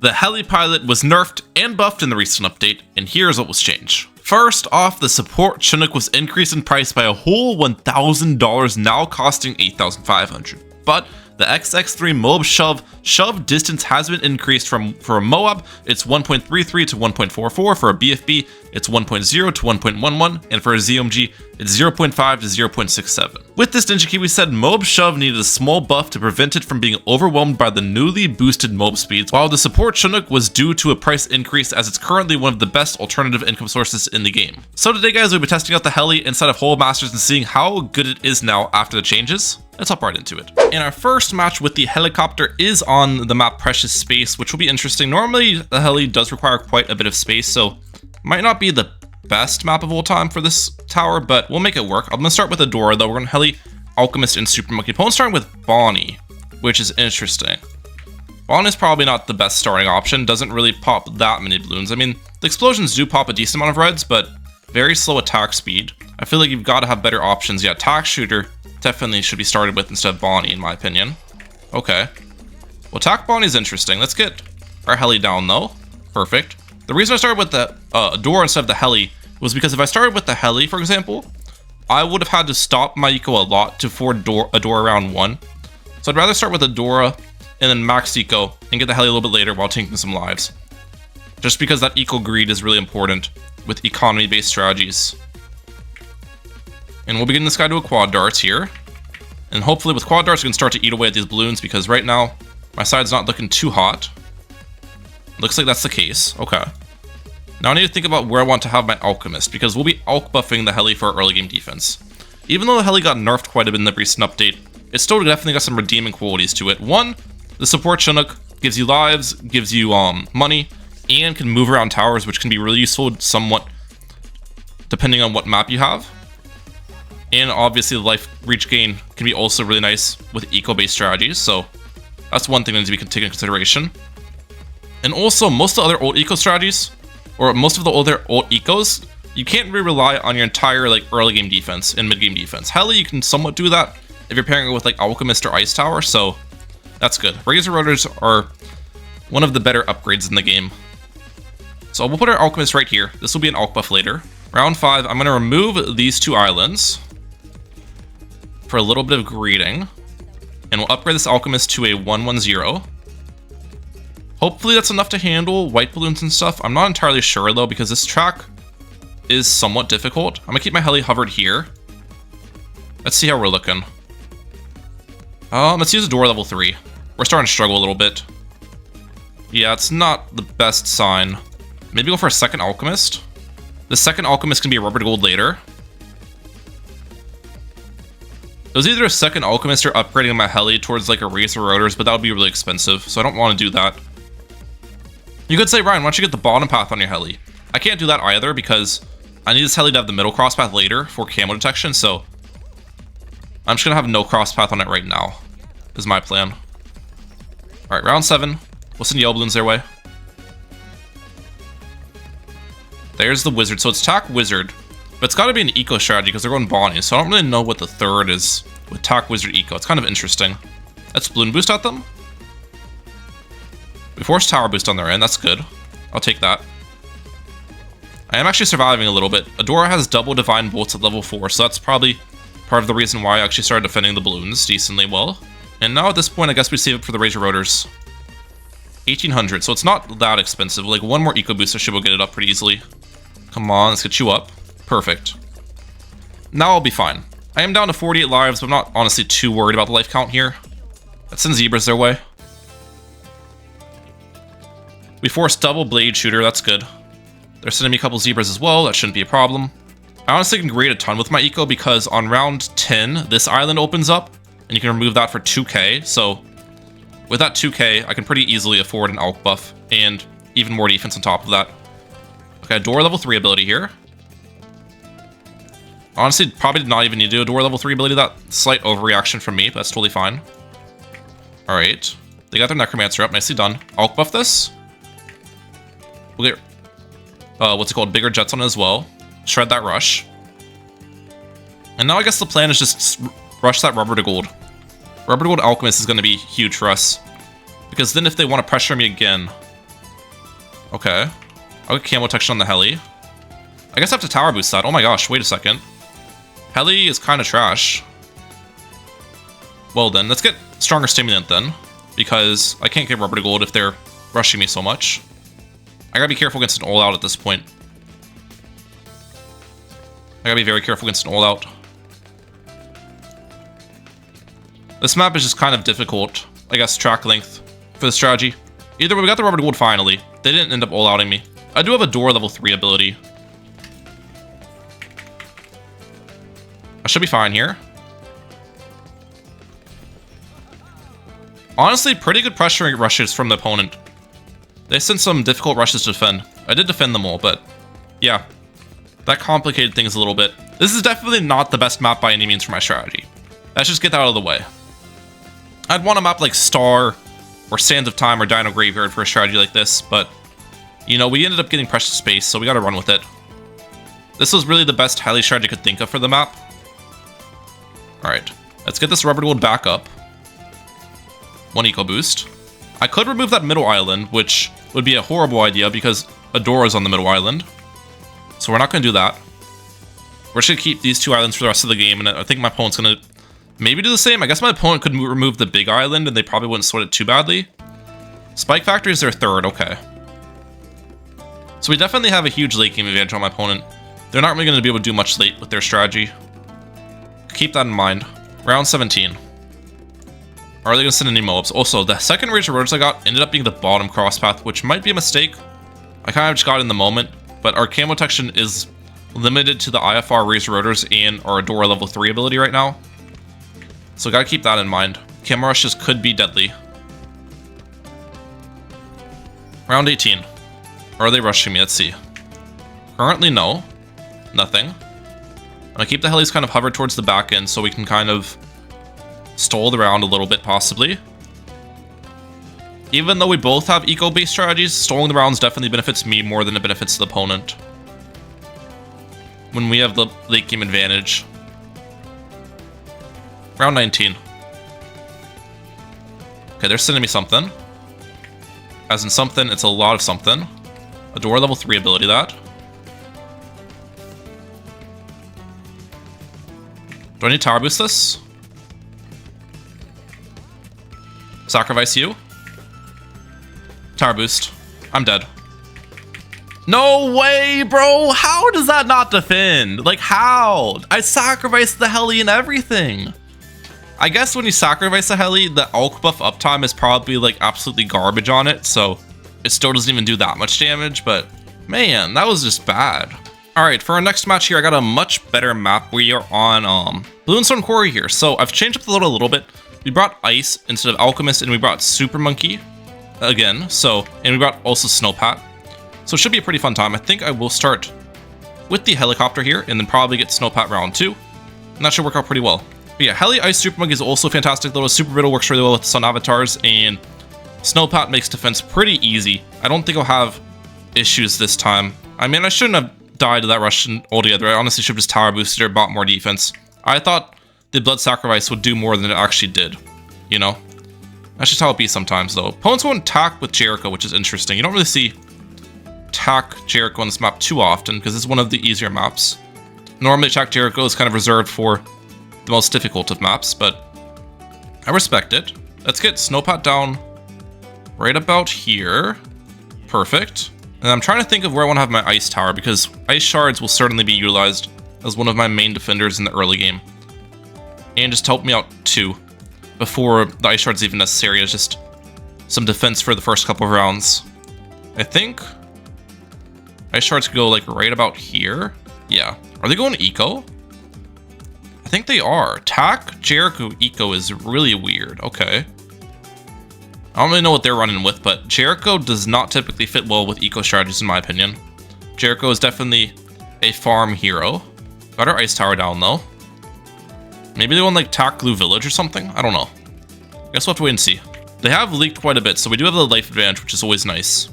The Heli pilot was nerfed and buffed in the recent update, and here's what was changed. First off, the support Chinook was increased in price by a whole $1,000, now costing $8,500. But the XX3 Moab shove distance has been increased for a Moab, it's 1.33 to 1.44, for a BFB, it's 1.0 to 1.11, and for a ZOMG, it's 0.5 to 0.67. With this Ninja Key, we said Moab Shove needed a small buff to prevent it from being overwhelmed by the newly boosted Moab speeds, while the support Chinook was due to a price increase as it's currently one of the best alternative income sources in the game. So today guys, we'll be testing out the Heli inside of Hole Masters and seeing how good it is now after the changes. Let's hop right into it. And our first match with the helicopter is on the map Precious Space, which will be interesting. Normally, the Heli does require quite a bit of space, so might not be the best map of all time for this tower, but we'll make it work. I'm gonna start with Adora though. We're gonna Heli, Alchemist, and Super Monkey. Opponent starting with Bonnie, which is interesting. Bonnie's probably not the best starting option. Doesn't really pop that many balloons. I mean, the explosions do pop a decent amount of reds, but very slow attack speed. I feel like you've got to have better options. Yeah, attack shooter definitely should be started with instead of Bonnie, in my opinion. Okay. Well, attack Bonnie is interesting. Let's get our Heli down, though. Perfect. The reason I started with the Adora instead of the Heli was because if I started with the Heli, for example, I would have had to stop my eco a lot to afford Adora round 1. So I'd rather start with Adora and then max eco and get the Heli a little bit later while taking some lives. Just because that eco greed is really important with economy-based strategies. And we'll begin this guy to a quad darts here. And hopefully with quad darts we can start to eat away at these balloons because right now my side's not looking too hot. Looks like that's the case. Okay. Now I need to think about where I want to have my Alchemist because we'll be Alch buffing the Heli for our early game defense. Even though the Heli got nerfed quite a bit in the recent update, it still definitely got some redeeming qualities to it. One, the support Chinook gives you lives, gives you money, and can move around towers, which can be really useful somewhat depending on what map you have. And obviously the life reach gain can be also really nice with eco-based strategies, so that's one thing that needs to be taken into consideration. And also, most of the other old eco strategies, or most of the older old ecos, you can't really rely on your entire like early game defense and mid game defense. Heli, you can somewhat do that if you're pairing it with like Alchemist or Ice Tower, so that's good. Razor Rotors are one of the better upgrades in the game. So we'll put our Alchemist right here. This will be an Alch buff later. Round 5, I'm going to remove these 2 islands for a little bit of greeting, and we'll upgrade this Alchemist to a 110. Hopefully that's enough to handle white balloons and stuff. I'm not entirely sure though because this track is somewhat difficult. I'm gonna keep my Heli hovered here. Let's see how we're looking. Let's use a door level 3. We're starting to struggle a little bit. Yeah, it's not the best sign. Maybe go for a second Alchemist. The second Alchemist can be a rubber gold later. It was either a second Alchemist or upgrading my Heli towards like a Razor Rotors, but that would be really expensive, so I don't want to do that. You could say, Ryan, why don't you get the bottom path on your Heli? I can't do that either because I need this Heli to have the middle cross path later for camo detection, so I'm just going to have no cross path on it right now, is my plan. Alright, round 7. We'll send yellow balloons their way. There's the Wizard, so it's attack Wizard. But it's got to be an eco strategy because they're going Bonnie, so I don't really know what the third is with attack Wizard eco. It's kind of interesting. Let's balloon boost at them. We force tower boost on their end, that's good. I'll take that. I am actually surviving a little bit. Adora has double divine bolts at level 4, so that's probably part of the reason why I actually started defending the balloons decently well. And now at this point, I guess we save up for the Razor Rotors. 1800, so it's not that expensive. Like one more eco booster should get it up pretty easily. Come on, let's get you up. Perfect. Now I'll be fine. I am down to 48 lives, but I'm not honestly too worried about the life count here. Let's send zebras their way. We forced double blade shooter, that's good. They're sending me a couple zebras as well, that shouldn't be a problem. I honestly can grade a ton with my eco because on round 10, this island opens up, and you can remove that for 2k, so with that 2k, I can pretty easily afford an Alch buff, and even more defense on top of that. Okay, door level 3 ability here. Honestly, probably did not even need to do a door level 3 ability. That slight overreaction from me, but that's totally fine. Alright. They got their Necromancer up. Nicely done. Alch buff this. We'll get, what's it called? Bigger jets on it as well. Shred that rush. And now I guess the plan is just rush that rubber to gold. Rubber to gold Alchemist is going to be huge for us. Because then if they want to pressure me again, Okay. I'll get camo protection on the Heli. I guess I have to tower boost that. Oh my gosh, wait a second. Heli is kind of trash. Well then, let's get stronger stimulant then. Because I can't get rubber to gold if they're rushing me so much. I gotta be careful against an all-out at this point. I gotta be very careful against an all-out. This map is just kind of difficult, I guess, track length for the strategy. Either way, we got the rubber to gold finally. They didn't end up all-outing me. I do have a door level 3 ability. I should be fine here. Honestly, pretty good pressuring rushes from the opponent. They sent some difficult rushes to defend. I did defend them all, but yeah. That complicated things a little bit. This is definitely not the best map by any means for my strategy. Let's just get that out of the way. I'd want a map like Star, or Sands of Time, or Dino Graveyard for a strategy like this, but you know, we ended up getting precious space, so we gotta run with it. This was really the best Heli strategy I could think of for the map. Alright, let's get this rubber gold back up. 1 eco boost. I could remove that middle island, which would be a horrible idea because Adora is on the middle island. So we're not going to do that. We're just going to keep these 2 islands for the rest of the game, and I think my opponent's going to maybe do the same. I guess my opponent could remove the big island, and they probably wouldn't sweat it too badly. Spike Factory is their 3rd, okay. So we definitely have a huge late game advantage on my opponent. They're not really going to be able to do much late with their strategy. Keep that in mind. Round 17. Are they going to send any Moabs? Also, the second Rage of Rotors I got ended up being the bottom cross path, which might be a mistake. I kind of just got it in the moment, but our camo protection is limited to the IFR Rage of Rotors and our Adora level 3 ability right now. So gotta keep that in mind. Camo rushes could be deadly. Round 18. Are they rushing me? Let's see. Currently, no. Nothing. I'm gonna keep the Helis kind of hovered towards the back end so we can kind of stall the round a little bit, possibly. Even though we both have eco-based strategies, stalling the rounds definitely benefits me more than it benefits the opponent. When we have the late game advantage. Round 19. Okay, they're sending me something. As in something, it's a lot of something. Adora level 3 ability, that. Do I need to tower boost this? Sacrifice you. Tower boost. I'm dead. No way, bro! How does that not defend? Like, how? I sacrificed the Heli and everything. I guess when you sacrifice a Heli, the Alk buff uptime is probably like absolutely garbage on it, so it still doesn't even do that much damage, but man, that was just bad. Alright, for our next match here, I got a much better map. We are on Blue and Stone Quarry here. So I've changed up the load a little bit. We brought Ice instead of Alchemist, and we brought Super Monkey again. And we brought also Snowpat. So it should be a pretty fun time. I think I will start with the helicopter here, and then probably get Snowpat round 2. And that should work out pretty well. But yeah, Heli Ice Super Monkey is also fantastic. Though Super Riddle works really well with Sun Avatars, and Snowpat makes defense pretty easy. I don't think I'll have issues this time. I mean, I shouldn't have died to that rush altogether. I honestly should have just tower boosted or bought more defense. I thought the Blood Sacrifice would do more than it actually did, you know? That's just how it be sometimes, though. Opponents won't attack with Jericho, which is interesting. You don't really see attack Jericho on this map too often, because it's one of the easier maps. Normally, attack Jericho is kind of reserved for the most difficult of maps, but I respect it. Let's get Snowpat down right about here. Perfect. And I'm trying to think of where I want to have my Ice Tower, because Ice Shards will certainly be utilized as one of my main defenders in the early game. And just help me out too, before the Ice Shard's even necessary. It's just some defense for the first couple of rounds. I think Ice Shards could go like right about here. Yeah. Are they going Eco? I think they are. Attack Jericho Eco is really weird. Okay. I don't really know what they're running with, but Jericho does not typically fit well with eco strategies in my opinion. Jericho is definitely a farm hero. Got our Ice Tower down though. Maybe they want like attack Glue Village or something? I don't know. Guess we'll have to wait and see. They have leaked quite a bit, so we do have the life advantage, which is always nice.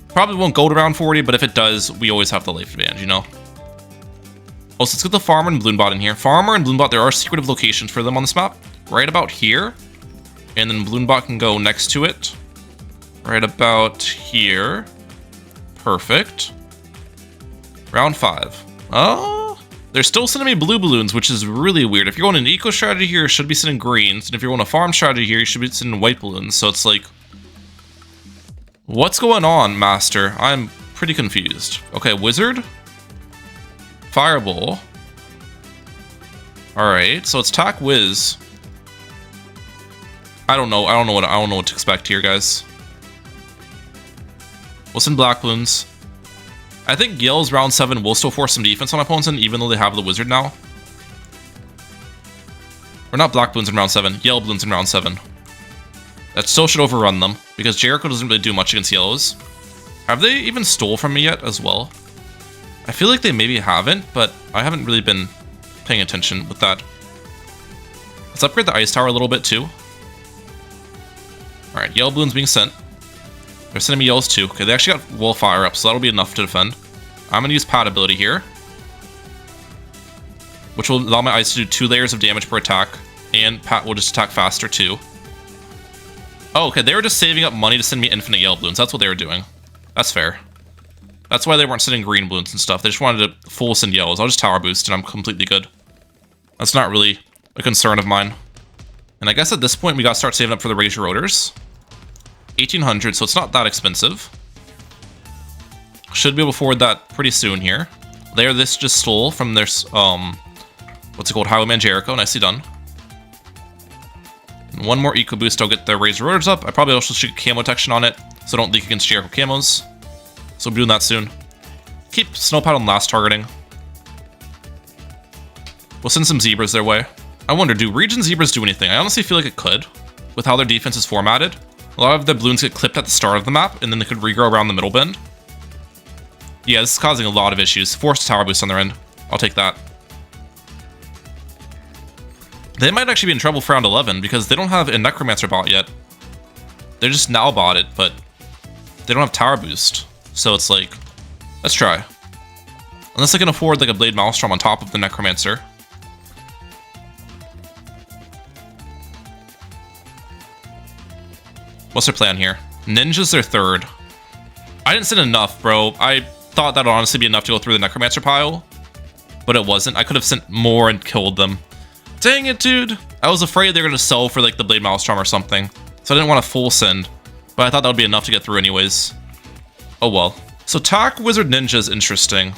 Probably won't go to round 40, but if it does, we always have the life advantage, you know? Also, let's get the Farmer and Balloonbot in here. Farmer and Balloonbot, there are secretive locations for them on this map. Right about here. And then Balloonbot can go next to it. Right about here. Perfect. Round 5. Oh, they're still sending me blue balloons, which is really weird. If you're going an eco strategy here, you should be sending greens. And if you're going a farm strategy here, you should be sending white balloons. So it's like, what's going on, Master? I'm pretty confused. Okay, wizard. Fireball. Alright, so it's attack whiz. I don't know what to expect here, guys. We'll send black balloons. I think Yell's round 7 will still force some defense on my opponents, even though they have the wizard now. Or not black balloons in round 7, yellow balloons in round 7. That still should overrun them, because Jericho doesn't really do much against yellows. Have they even stole from me yet as well? I feel like they maybe haven't, but I haven't really been paying attention with that. Let's upgrade the ice tower a little bit too. Alright, yellow balloons being sent. They're sending me yellows too. Okay, they actually got wall fire up, so that'll be enough to defend. I'm gonna use pad ability here, which will allow my ice to do 2 layers of damage per attack, and Pat will just attack faster too. Oh, okay, they were just saving up money to send me infinite yellow balloons. That's what they were doing. That's fair. That's why they weren't sending green balloons and stuff. They just wanted to full send yellows. I'll just tower boost and I'm completely good. That's not really a concern of mine. And I guess at this point we gotta start saving up for the Razor Rotors. 1800, so it's not that expensive. Should be able to forward that pretty soon here. There, this just stole from their, what's it called? Highwayman Jericho. Nicely done. And one more eco boost, I'll get the Razor Rotors up. I probably also should camo detection on it, so don't leak against Jericho camos. So we'll be doing that soon. Keep Snowpad on last targeting. We'll send some zebras their way. I wonder, do region zebras do anything? I honestly feel like it could, with how their defense is formatted. A lot of the balloons get clipped at the start of the map, and then they could regrow around the middle bend. Yeah, this is causing a lot of issues. Forced tower boost on their end. I'll take that. They might actually be in trouble for round 11, because they don't have a Necromancer bot yet. They just now bought it, but they don't have tower boost. So it's like, let's try. Unless I can afford like a Blade Maelstrom on top of the Necromancer. What's their plan here? Ninja's their third. I didn't send enough, bro. I thought that would honestly be enough to go through the Necromancer pile, but it wasn't. I could have sent more and killed them. Dang it, dude. I was afraid they were going to sell for like the Blade Maelstrom or something, so I didn't want to full send, but I thought that would be enough to get through anyways. Oh well. So Tack Wizard Ninja is interesting.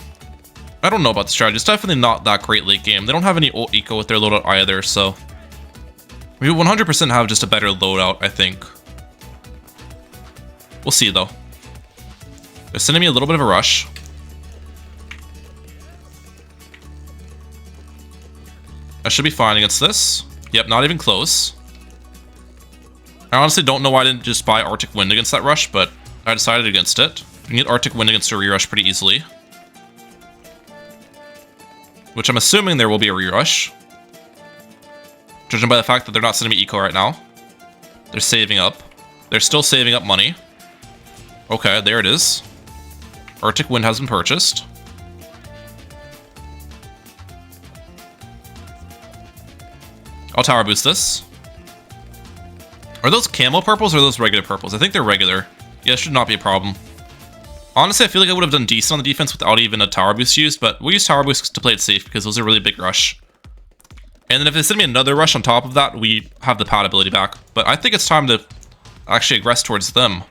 I don't know about the strategy. It's definitely not that great late game. They don't have any ult eco with their loadout either, so we 100% have just a better loadout, I think. We'll see, though. They're sending me a little bit of a rush. I should be fine against this. Yep, not even close. I honestly don't know why I didn't just buy Arctic Wind against that rush, but I decided against it. You can get Arctic Wind against a re-rush pretty easily. Which I'm assuming there will be a re-rush. Judging by the fact that they're not sending me eco right now. They're saving up. They're still saving up money. Okay, there it is. Arctic Wind has been purchased. I'll tower boost this. Are those camo purples or are those regular purples? I think they're regular. Yeah, it should not be a problem. Honestly, I feel like I would have done decent on the defense without even a tower boost used, but we'll use tower boost to play it safe because those are really big rush. And then if they send me another rush on top of that, we have the pad ability back. But I think it's time to actually aggress towards them.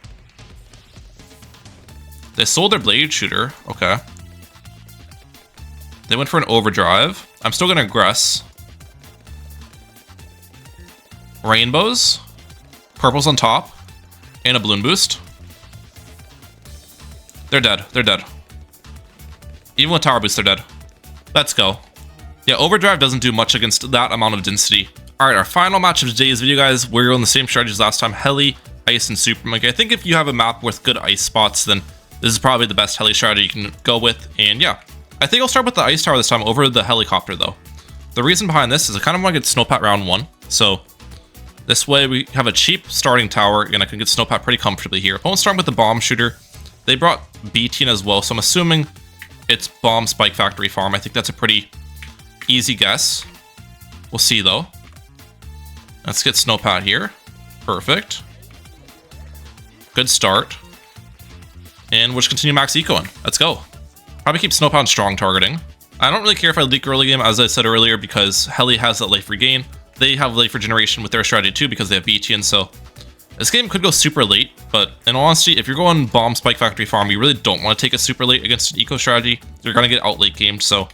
They sold their blade shooter. Okay. They went for an overdrive. I'm still gonna aggress. Rainbows. Purples on top. And a balloon boost. They're dead. They're dead. Even with tower boost, they're dead. Let's go. Yeah, overdrive doesn't do much against that amount of density. Alright, our final match of today's video, guys. We're on the same strategy as last time. Heli, ice, and super. Like, I think if you have a map with good ice spots, then this is probably the best heli strategy you can go with. And yeah, I think I'll start with the ice tower this time over the helicopter, though. The reason behind this is I kind of want to get Snowpat round 1. So this way we have a cheap starting tower, and I can get Snowpat pretty comfortably here. Opponent's starting with the bomb shooter. They brought B-Teen as well, so I'm assuming it's Bomb Spike Factory Farm. I think that's a pretty easy guess. We'll see, though. Let's get Snowpat here. Perfect. Good start. And we'll just continue max ecoing. Let's go. Probably keep Snowpound strong targeting. I don't really care if I leak early game, as I said earlier, because Heli has that life regain. They have life regeneration with their strategy too, because they have BT, and so this game could go super late, but in all honesty, if you're going bomb spike factory farm, you really don't want to take it super late against an eco strategy. You're going to get out late gamed, so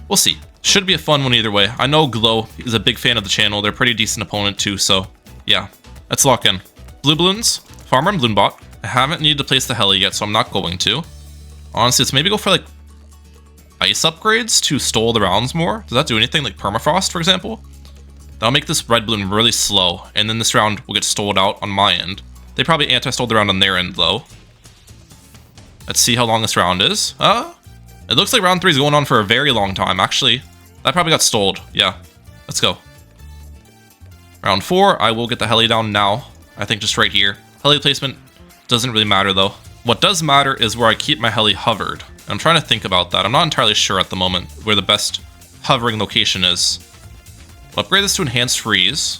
we'll see. Should be a fun one either way. I know Glow is a big fan of the channel. They're a pretty decent opponent too, so yeah, let's lock in. Blue balloons, farmer and balloon bot. I haven't needed to place the Heli yet, so I'm not going to. Honestly, let's maybe go for like ice upgrades to stall the rounds more. Does that do anything, like permafrost, for example? That'll make this red balloon really slow, and then this round will get stalled out on my end. They probably anti-stalled the round on their end, though. Let's see how long this round is. It looks like round 3 is going on for a very long time, actually. That probably got stalled. Yeah, let's go. Round 4, I will get the Heli down now. I think just right here. Heli placement doesn't really matter, though. What does matter is where I keep my Heli hovered. I'm trying to think about that. I'm not entirely sure at the moment where the best hovering location is. I'll upgrade this to Enhanced Freeze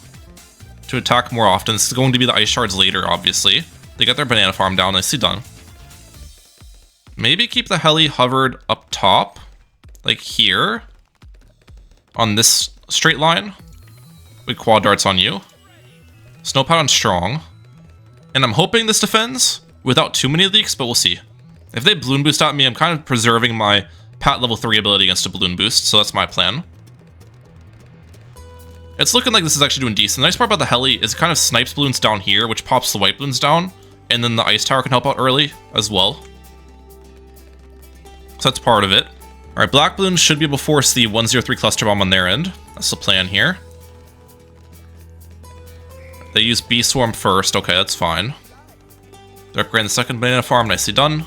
to attack more often. This is going to be the Ice Shards later, obviously. They got their banana farm down. Nicely done. Maybe keep the Heli hovered up top, like here, on this straight line. With quad darts on you. Snowpound on strong. And I'm hoping this defends without too many leaks, but we'll see. If they balloon boost at me, I'm kind of preserving my Pat level 3 ability against a balloon boost, so that's my plan. It's looking like this is actually doing decent. The nice part about the Heli is it kind of snipes balloons down here, which pops the white balloons down, and then the ice tower can help out early as well. So that's part of it. Alright, black balloons should be able to force the 103 cluster bomb on their end. That's the plan here. They use Bee Swarm first. Okay, that's fine. They're upgrading the second banana farm. Nicely done.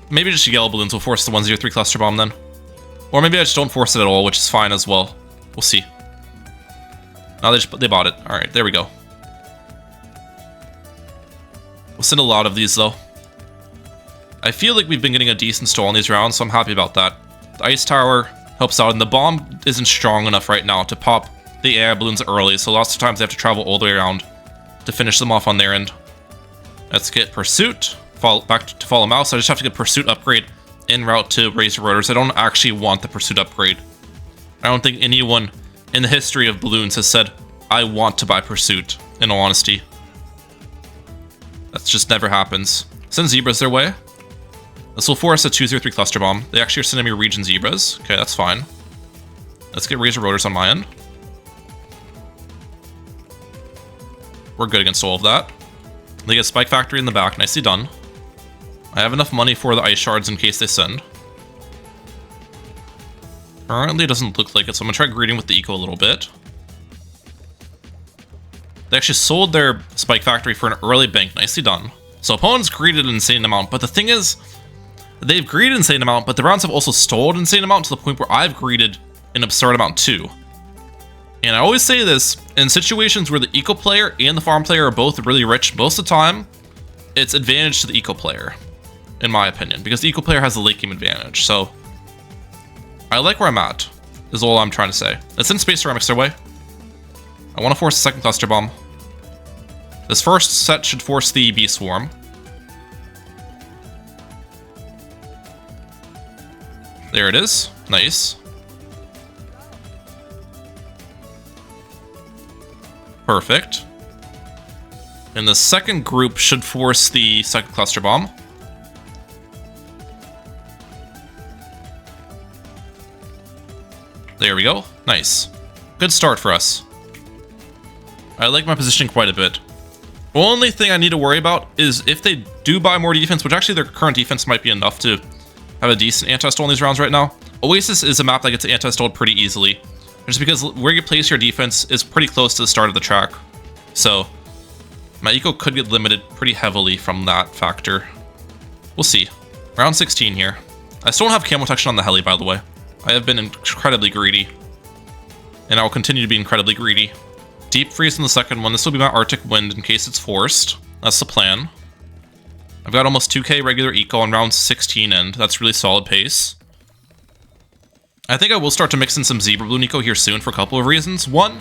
Maybe just yellow balloons will force the 103 cluster bomb then. Or maybe I just don't force it at all, which is fine as well. We'll see. No, they bought it. Alright, there we go. We'll send a lot of these, though. I feel like we've been getting a decent stall in these rounds, so I'm happy about that. The ice tower helps out, and the bomb isn't strong enough right now to pop the AI balloons early, so lots of times they have to travel all the way around to finish them off on their end. Let's get Pursuit. Back to Follow Mouse. I just have to get Pursuit upgrade en route to Razor Rotors. I don't actually want the Pursuit upgrade. I don't think anyone in the history of balloons has said, I want to buy Pursuit, in all honesty. That just never happens. Send Zebras their way. This will force a 203 cluster bomb. They actually are sending me Region Zebras. Okay, that's fine. Let's get Razor Rotors on my end. We're good against all of that. They get Spike Factory in the back. Nicely done. I have enough money for the Ice Shards in case they send. Currently, it doesn't look like it, so I'm going to try greeting with the eco a little bit. They actually sold their Spike Factory for an early bank. Nicely done. So opponents greeted an insane amount, but the thing is, they've greeted an insane amount, but the rounds have also stalled an insane amount to the point where I've greeted an absurd amount too. And I always say this, in situations where the eco player and the farm player are both really rich, most of the time, it's advantage to the eco player, in my opinion, because the eco player has the late game advantage. So I like where I'm at, is all I'm trying to say. Let's send Space Ceramics their way. I want to force the second cluster bomb. This first set should force the Bee Swarm. There it is. Nice. Perfect. And the second group should force the second cluster bomb. There we go. Nice. Good start for us. I like my positioning quite a bit. Only thing I need to worry about is if they do buy more defense, which actually their current defense might be enough to have a decent anti-stall in these rounds right now. Oasis is a map that gets anti-stalled pretty easily, just because where you place your defense is pretty close to the start of the track. So my eco could get limited pretty heavily from that factor. We'll see. Round 16 here. I still don't have camo protection on the Heli, by the way. I have been incredibly greedy, and I will continue to be incredibly greedy. Deep Freeze in the second one. This will be my Arctic Wind in case it's forced. That's the plan. I've got almost 2k regular eco on round 16 end. That's really solid pace. I think I will start to mix in some Zebra Balloon eco here soon for a couple of reasons. One,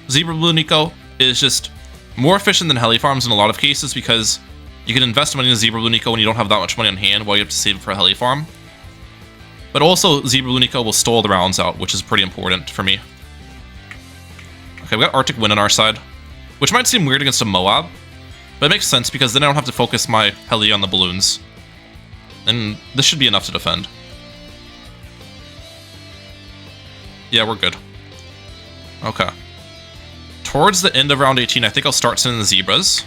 Zebra Balloon eco is just more efficient than Heli farms in a lot of cases because You can invest money in Zebra Blue Nico when you don't have that much money on hand while you have to save it for a Heli farm. But also, Zebra Blue Nico will stall the rounds out, which is pretty important for me. Okay, we got Arctic Wind on our side, which might seem weird against a Moab, but it makes sense because then I don't have to focus my Heli on the balloons. And this should be enough to defend. Yeah, we're good. Okay. Towards the end of round 18, I think I'll start sending the Zebras.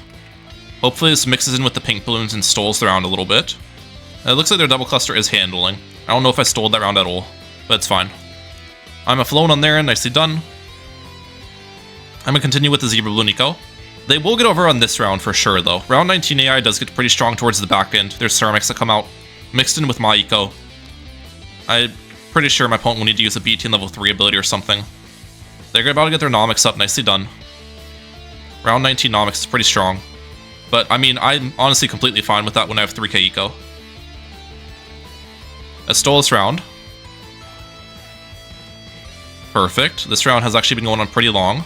Hopefully this mixes in with the pink balloons and stalls the round a little bit. It looks like their double cluster is handling. I don't know if I stalled that round at all, but it's fine. I'm a flown on there, nicely done. I'm gonna continue with the Zebra Blue Nico. They will get over on this round for sure, though. Round 19 AI does get pretty strong towards the back end. There's ceramics that come out, mixed in with my eco. I'm pretty sure my opponent will need to use a B-Team level 3 ability or something. They're about to get their Nomics up, nicely done. Round 19 Nomics is pretty strong. But, I mean, I'm honestly completely fine with that when I have 3k eco. I stole this round. Perfect. This round has actually been going on pretty long.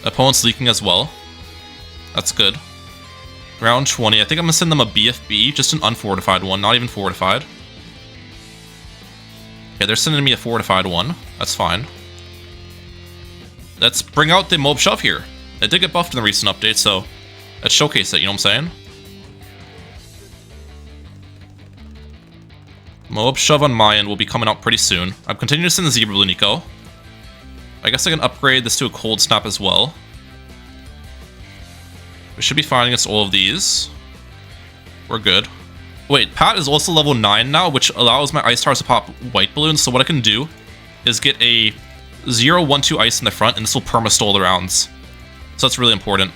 Opponent's leaking as well. That's good. Round 20. I think I'm going to send them a BFB, just an unfortified one, not even fortified. Okay, they're sending me a fortified one. That's fine. Let's bring out the Mob Shove here. It did get buffed in the recent update, so let's showcase it, you know what I'm saying? Mob Shove on my end will be coming out pretty soon. I'm continuing to send the Zebra Blue Nico. I guess I can upgrade this to a Cold Snap as well. We should be fine against all of these. We're good. Wait, Pat is also level 9 now, which allows my Ice Towers to pop white balloons. So what I can do is get a 0-1-2 ice in the front, and this will perma-stall the rounds. So that's really important.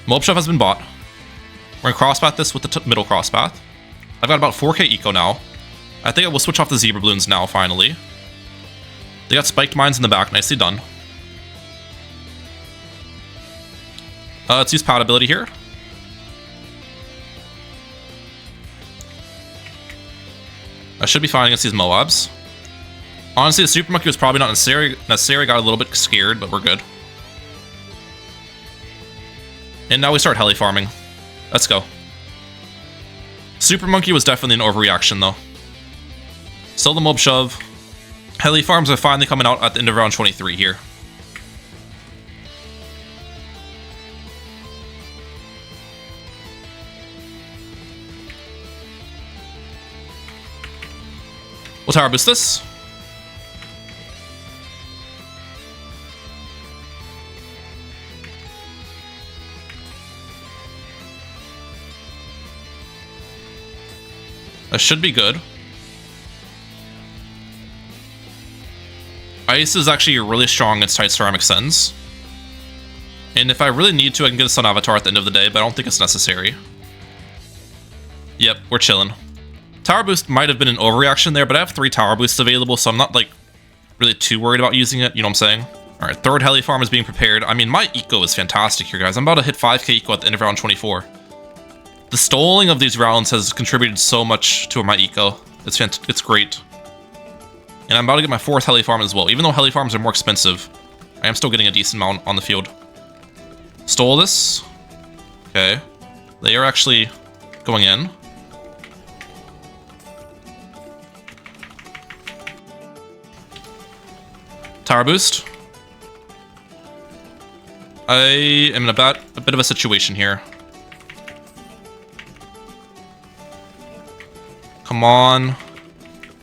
Mob Shove has been bought. We're going to crosspath this with the middle crosspath. I've got about 4k eco now. I think I will switch off the Zebra Balloons now, finally. They got Spiked Mines in the back, nicely done. Let's use Pat ability here. I should be fine against these Moabs. Honestly, the Super Monkey was probably not necessary. I got a little bit scared, but we're good. And now we start Heli farming. Let's go. Super Monkey was definitely an overreaction, though. Still the Mob Shove. Heli farms are finally coming out at the end of round 23 here. We'll tower boost this. That should be good. Ice is actually really strong against tight ceramic sends. And if I really need to, I can get a Sun Avatar at the end of the day, but I don't think it's necessary. Yep, we're chilling. Tower boost might have been an overreaction there, but I have 3 tower boosts available, so I'm not like really too worried about using it, you know what I'm saying? Alright, third Heli farm is being prepared. I mean, my eco is fantastic here, guys. I'm about to hit 5k eco at the end of round 24. The stalling of these rounds has contributed so much to my eco. It's great. And I'm about to get my 4th Heli farm as well. Even though Heli farms are more expensive, I am still getting a decent amount on the field. Stole this. Okay. They are actually going in. Tower boost. I am in a bit of a situation here. Come on.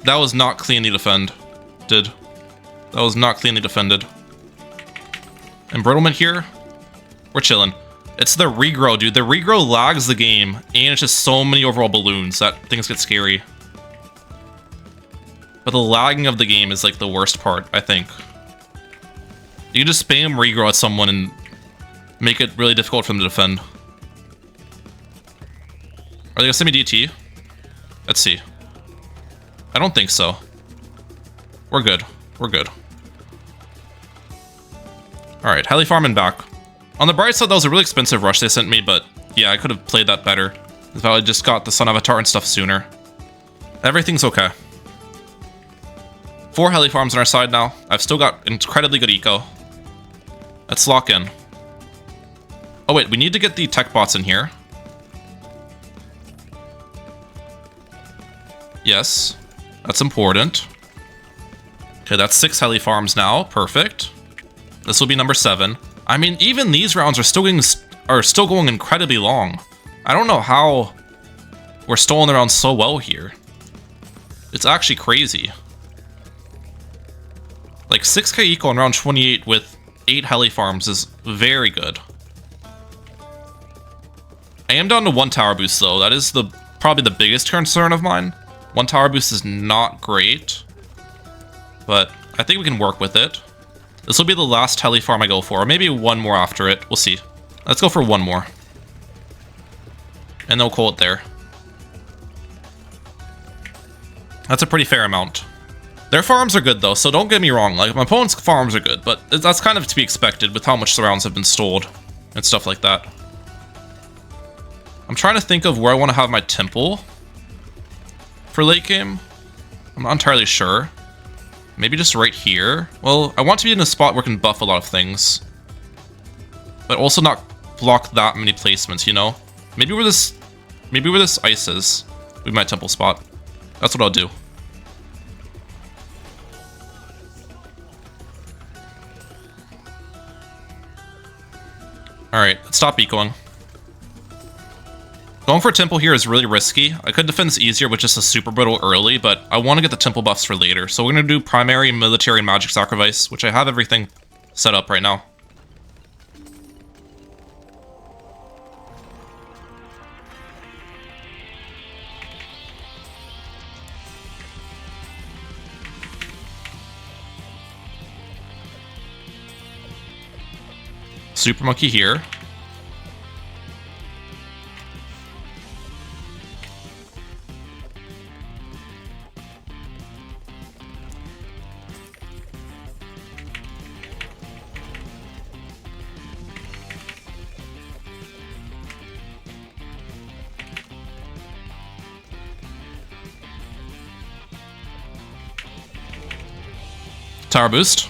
That was not cleanly defended. That was not cleanly defended. Embrittlement here. We're chilling. It's the regrow, dude. The regrow lags the game, and it's just so many overall balloons that things get scary. But the lagging of the game is like the worst part, I think. You can just spam regrow at someone and make it really difficult for them to defend. Are they gonna send me DT? Let's see. I don't think so. We're good. We're good. Alright, Heli farming back. On the bright side, that was a really expensive rush they sent me, but yeah, I could have played that better if I just got the Sun Avatar and stuff sooner. Everything's okay. 4 Heli farms on our side now. I've still got incredibly good eco. Let's lock in. Oh wait, we need to get the tech bots in here. Yes, that's important. Okay, that's 6 heli farms now. Perfect. This will be number 7. I mean, even these rounds are still going incredibly long. I don't know how we're stalling the round so well here. It's actually crazy. Like 6k eco in round 28 with 8 heli farms is very good. I am down to 1 tower boost though. That is probably the biggest concern of mine. 1 tower boost is not great, but I think we can work with it. This will be the last heli farm I go for, or maybe 1 more after it. We'll see. Let's go for 1 more. And then we'll call it there. That's a pretty fair amount. Their farms are good though, so don't get me wrong. Like, my opponent's farms are good, but that's kind of to be expected with how much the rounds have been stalled and stuff like that. I'm trying to think of where I want to have my temple for late game. I'm not entirely sure. Maybe just right here. Well, I want to be in a spot where I can buff a lot of things, but also not block that many placements, you know? Maybe where this ice is will be my temple spot. That's what I'll do. Alright, let's stop ecoing. Going for temple here is really risky. I could defend this easier with just a super brittle early, but I want to get the temple buffs for later. So we're going to do primary, military, and magic sacrifice, which I have everything set up right now. Super monkey here. Tower boost.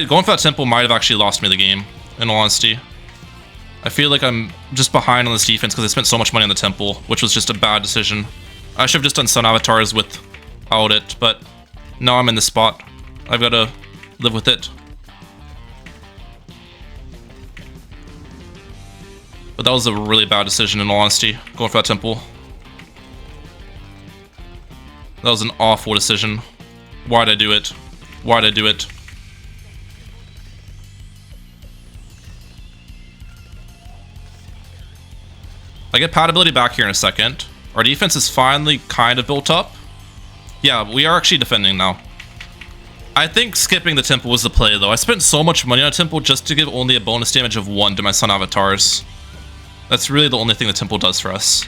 Going for that temple might have actually lost me the game, in all honesty. I feel like I'm just behind on this defense because I spent so much money on the temple, which was just a bad decision. I should have just done sun avatars without it, but now I'm in this spot. I've got to live with it. But that was a really bad decision, in all honesty, going for that temple. That was an awful decision. Why'd I do it? Why'd I do it? I get pad ability back here in a second. Our defense is finally kind of built up. Yeah, we are actually defending now. I think skipping the temple was the play, though. I spent so much money on a temple just to give only a bonus damage of 1 to my sun avatars. That's really the only thing the temple does for us.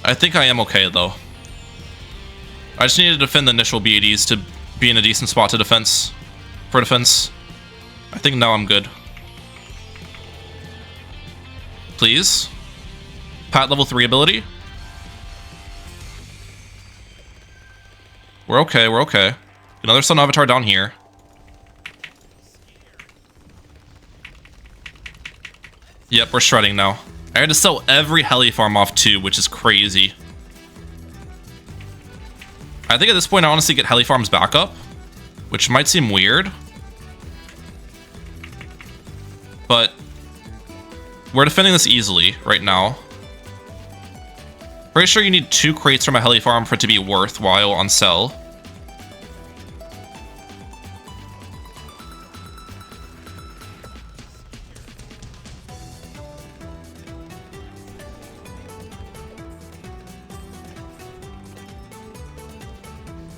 I think I am okay, though. I just need to defend the initial BADs to be in a decent spot to defense. For defense. I think now I'm good. Please. Pat level 3 ability. We're okay, we're okay. Another sun avatar down here. Yep, we're shredding now. I had to sell every heli farm off too, which is crazy. I think at this point I honestly get heli farms back up, which might seem weird. But we're defending this easily right now. Pretty sure you need 2 crates from a heli farm for it to be worthwhile on sell.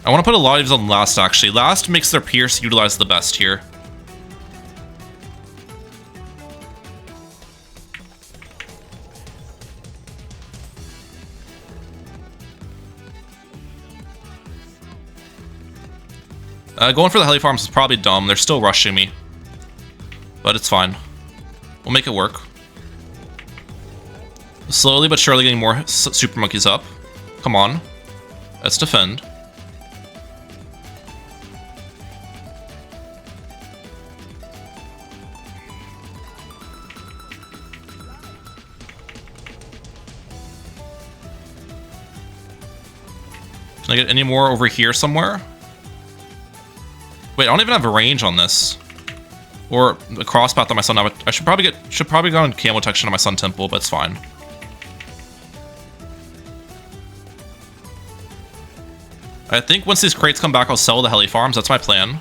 I want to put a lot of these on last, actually. Last makes their pierce utilize the best here. Going for the heli farms is probably dumb. They're still rushing me. But it's fine. We'll make it work. Slowly but surely getting more super monkeys up. Come on. Let's defend. Can I get any more over here somewhere? Wait, I don't even have a range on this. Or the crosspath on my sun. I should probably go on camo detection on my sun temple, but it's fine. I think once these crates come back, I'll sell the heli farms. That's my plan.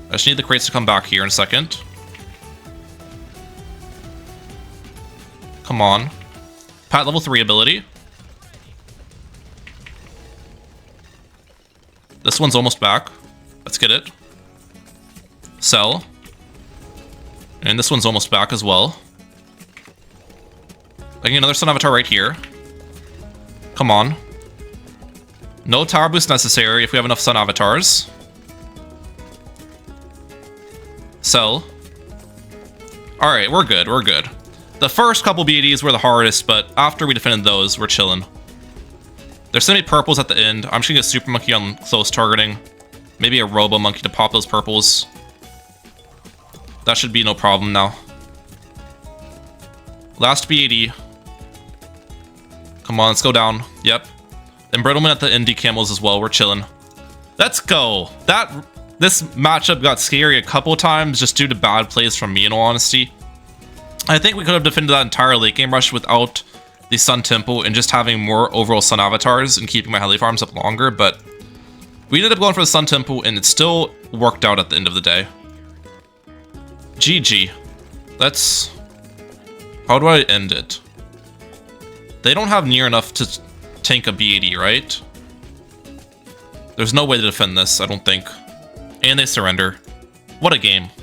I just need the crates to come back here in a second. Come on. Pat level 3 ability. This one's almost back. Let's get it. Sell. And this one's almost back as well. I get another Sun Avatar right here. Come on. No tower boost necessary if we have enough Sun Avatars. Sell. Alright, we're good, we're good. The first couple BDs were the hardest, but after we defended those, we're chilling. There's so many purples at the end. I'm just gonna get Super Monkey on close targeting. Maybe a Robo Monkey to pop those purples. That should be no problem now. Last BAD. Come on, let's go down. Yep. Embrittlement at the ND camos as well. We're chilling. Let's go. This matchup got scary a couple of times just due to bad plays from me, in all honesty. I think we could have defended that entire late game rush without the Sun Temple and just having more overall Sun Avatars and keeping my Heli farms up longer, but we ended up going for the Sun Temple and it still worked out at the end of the day. GG. Let's... How do I end it? They don't have near enough to tank a BAD, right? There's no way to defend this, I don't think. And they surrender. What a game.